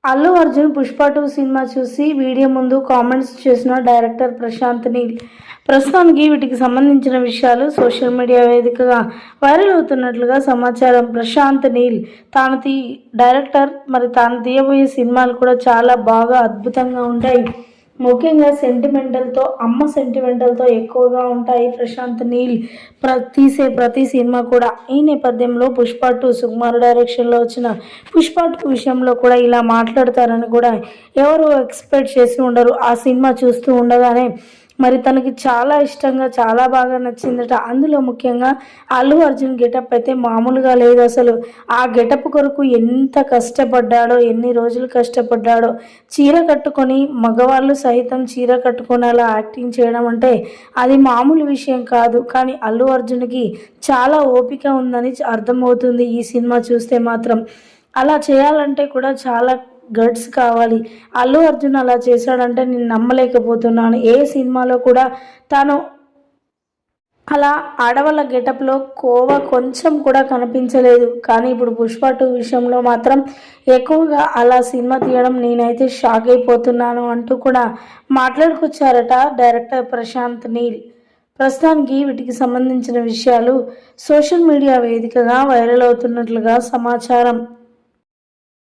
Allu Arjun 'Pushpa 2' cinema చూసి video ముందు comments చేసిన డైరెక్టర్ ప్రశాంత్ నీల్. ప్రస్తుతానికి వీటికి సంబంధించిన విషయాలు సోషల్ మీడియా వేదికగా వైరల్ అవుతున్నట్లుగా సమాచారం. ప్రశాంత్ నీల్ డైరెక్టర్ తాను తీయబోయే సినిమాలు కూడా చాలా బాగా అద్భుతంగా ఉంటాయి. ముఖ్యంగా అమ్మ సెంటిమెంటల్తో ఎక్కువగా ఉంటాయి ప్రశాంత్ నీల్ తీసే ప్రతి సినిమా కూడా. ఈ నేపథ్యంలో 'పుష్ప 2' సుకుమార్ డైరెక్షన్లో వచ్చిన 'పుష్ప 2' విషయంలో కూడా ఇలా మాట్లాడతారని కూడా ఎవరు ఎక్స్పెక్ట్ చేసి ఉండరు. ఆ సినిమా చూస్తూ ఉండగానే తనకి చాలా ఇష్టంగా, చాలా బాగా నచ్చిందట. అందులో ముఖ్యంగా అల్లు అర్జున్ గెటప్ అయితే మామూలుగా లేదు అసలు. ఆ గెటప్ కొరకు ఎంత కష్టపడ్డాడో, ఎన్ని రోజులు కష్టపడ్డాడో. చీర కట్టుకొని మగవాళ్ళు సైతం చీర కట్టుకొని అలా యాక్టింగ్ చేయడం అంటే అది మామూలు విషయం కాదు. కానీ అల్లు అర్జున్కి చాలా ఓపిక ఉందని అర్థమవుతుంది ఈ సినిమా చూస్తే మాత్రం. అలా చేయాలంటే కూడా చాలా గట్స్ కావాలి. అల్లు అర్జున్ అలా చేశాడంటే నేను నమ్మలేకపోతున్నాను. ఏ సినిమాలో కూడా తాను అలా ఆడవాళ్ళ గెటప్లో కొంచెం కూడా కనిపించలేదు. కానీ ఇప్పుడు 'పుష్ప 2' విషయంలో మాత్రం ఎక్కువగా అలా సినిమా తీయడం నేనైతే షాక్ అయిపోతున్నాను అంటూ కూడా మాట్లాడుకొచ్చారట డైరెక్టర్ ప్రశాంత్ నీల్. ప్రస్తుతానికి వీటికి సంబంధించిన విషయాలు సోషల్ మీడియా వేదికగా వైరల్ అవుతున్నట్లుగా సమాచారం.